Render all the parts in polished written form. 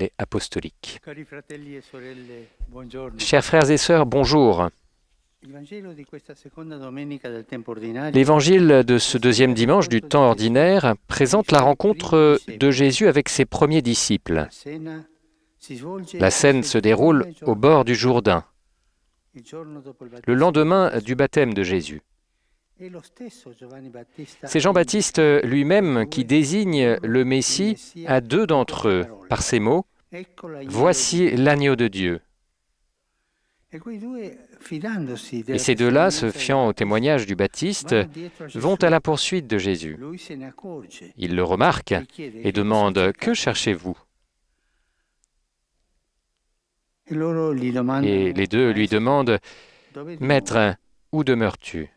et apostolique. Chers frères et sœurs, bonjour. L'évangile de ce deuxième dimanche du temps ordinaire présente la rencontre de Jésus avec ses premiers disciples. La scène se déroule au bord du Jourdain, le lendemain du baptême de Jésus. C'est Jean-Baptiste lui-même qui désigne le Messie à deux d'entre eux par ces mots « Voici l'agneau de Dieu ». Et ces deux-là, se fiant au témoignage du Baptiste, vont à la poursuite de Jésus. Ils le remarquent et demandent « Que cherchez-vous » Et les deux lui demandent « Maître, où demeures-tu »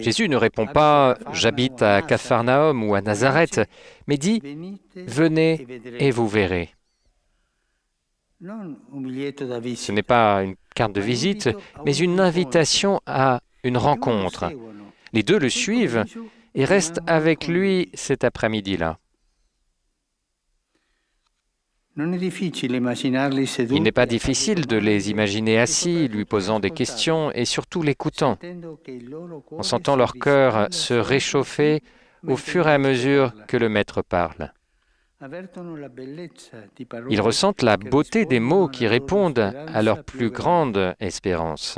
Jésus ne répond pas « J'habite à Capharnaüm ou à Nazareth », mais dit « Venez et vous verrez ». Ce n'est pas une carte de visite, mais une invitation à une rencontre. Les deux le suivent et restent avec lui cet après-midi-là. Il n'est pas difficile de les imaginer assis, lui posant des questions et surtout l'écoutant, en sentant leur cœur se réchauffer au fur et à mesure que le Maître parle. Ils ressentent la beauté des mots qui répondent à leur plus grande espérance.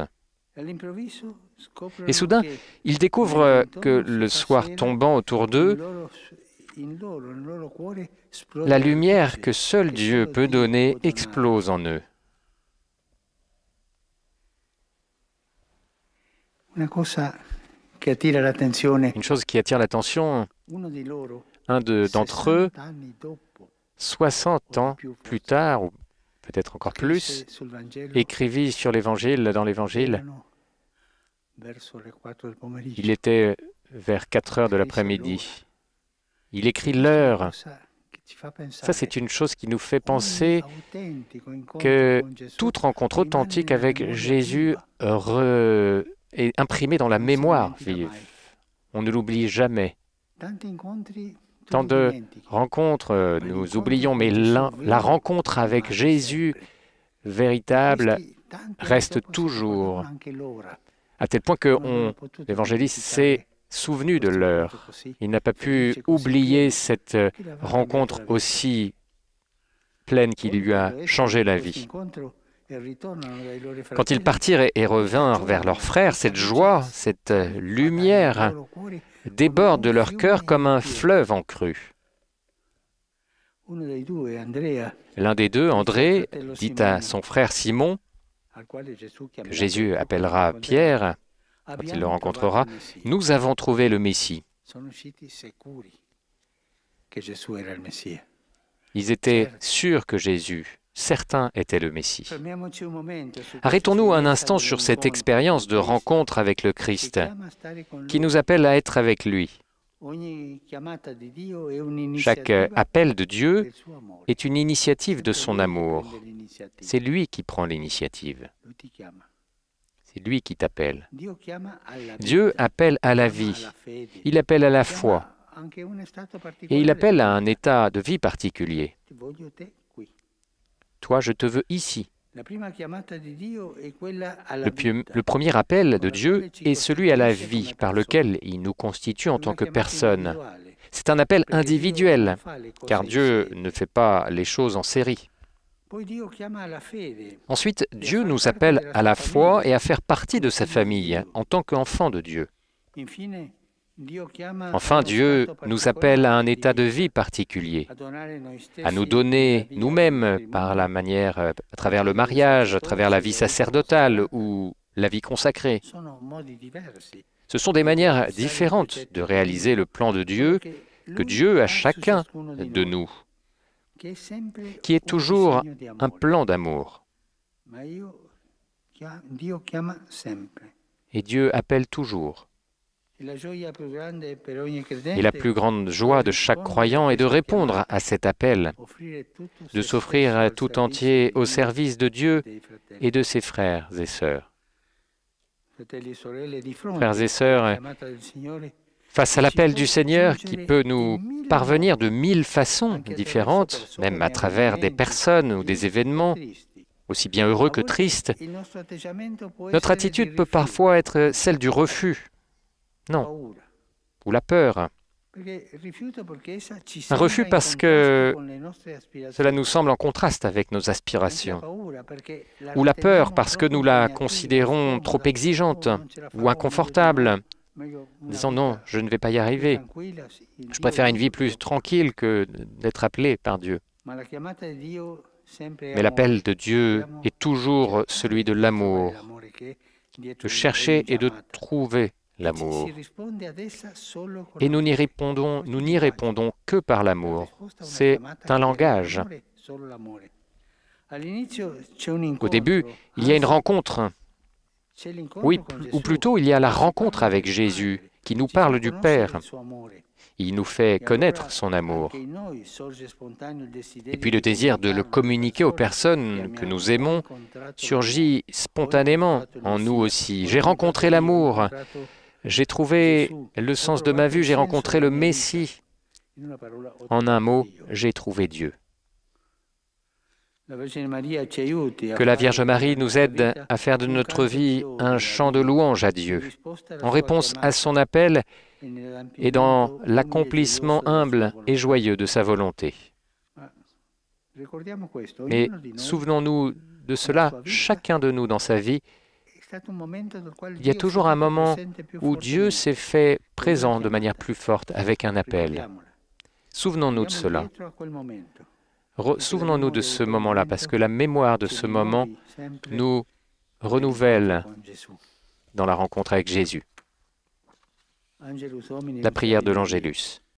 Et soudain, ils découvrent que le soir tombant autour d'eux, la lumière que seul Dieu peut donner explose en eux. Une chose qui attire l'attention, un d'entre eux, 60 ans plus tard, ou peut-être encore plus, écrivit sur l'Évangile, dans l'Évangile. Il était vers 4 heures de l'après-midi. Il écrit l'heure. Ça, c'est une chose qui nous fait penser que toute rencontre authentique avec Jésus est imprimée dans la mémoire vive. On ne l'oublie jamais. Tant de rencontres, nous oublions, mais la rencontre avec Jésus véritable reste toujours, à tel point que l'évangéliste s'est souvenu de l'heure. Il n'a pas pu oublier cette rencontre aussi pleine qui lui a changé la vie. Quand ils partirent et revinrent vers leurs frères, cette joie, cette lumière déborde de leur cœur comme un fleuve en crue. L'un des deux, André, dit à son frère Simon, que Jésus appellera Pierre, quand il le rencontrera, « Nous avons trouvé le Messie ». Ils étaient sûrs que Jésus, certains étaient le Messie. Arrêtons-nous un instant sur cette expérience de rencontre avec le Christ, qui nous appelle à être avec lui. Chaque appel de Dieu est une initiative de son amour. C'est lui qui prend l'initiative. C'est lui qui t'appelle. Dieu appelle à la vie. Il appelle à la foi. Et il appelle à un état de vie particulier. Toi, je te veux ici. Le premier appel de Dieu est celui à la vie, par lequel il nous constitue en tant que personne. C'est un appel individuel, car Dieu ne fait pas les choses en série. Ensuite, Dieu nous appelle à la foi et à faire partie de sa famille, en tant qu'enfants de Dieu. Enfin, Dieu nous appelle à un état de vie particulier, à nous donner nous-mêmes par la manière, à travers le mariage, à travers la vie sacerdotale ou la vie consacrée. Ce sont des manières différentes de réaliser le plan de Dieu que Dieu a chacun de nous, qui est toujours un plan d'amour. Et Dieu appelle toujours. Et la plus grande joie de chaque croyant est de répondre à cet appel, de s'offrir tout entier au service de Dieu et de ses frères et sœurs. Frères et sœurs, Face à l'appel du Seigneur qui peut nous parvenir de 1000 façons différentes, même à travers des personnes ou des événements, aussi bien heureux que tristes, notre attitude peut parfois être celle du refus, non, ou la peur. Un refus parce que cela nous semble en contraste avec nos aspirations, ou la peur parce que nous la considérons trop exigeante ou inconfortable, disant non, je ne vais pas y arriver. Je préfère une vie plus tranquille que d'être appelé par Dieu. Mais l'appel de Dieu est toujours celui de l'amour, de chercher et de trouver l'amour. Et nous n'y répondons que par l'amour. C'est un langage. Au début, il y a une rencontre. Oui, ou plutôt, il y a la rencontre avec Jésus, qui nous parle du Père. Il nous fait connaître son amour. Et puis le désir de le communiquer aux personnes que nous aimons surgit spontanément en nous aussi. J'ai rencontré l'amour, j'ai trouvé le sens de ma vie, j'ai rencontré le Messie. En un mot, j'ai trouvé Dieu. Que la Vierge Marie nous aide à faire de notre vie un chant de louange à Dieu, en réponse à son appel et dans l'accomplissement humble et joyeux de sa volonté. Mais souvenons-nous de cela, chacun de nous dans sa vie, il y a toujours un moment où Dieu s'est fait présent de manière plus forte avec un appel. Souvenons-nous de cela. Souvenons-nous de ce moment-là, parce que la mémoire de ce moment nous renouvelle dans la rencontre avec Jésus. La prière de l'Angélus.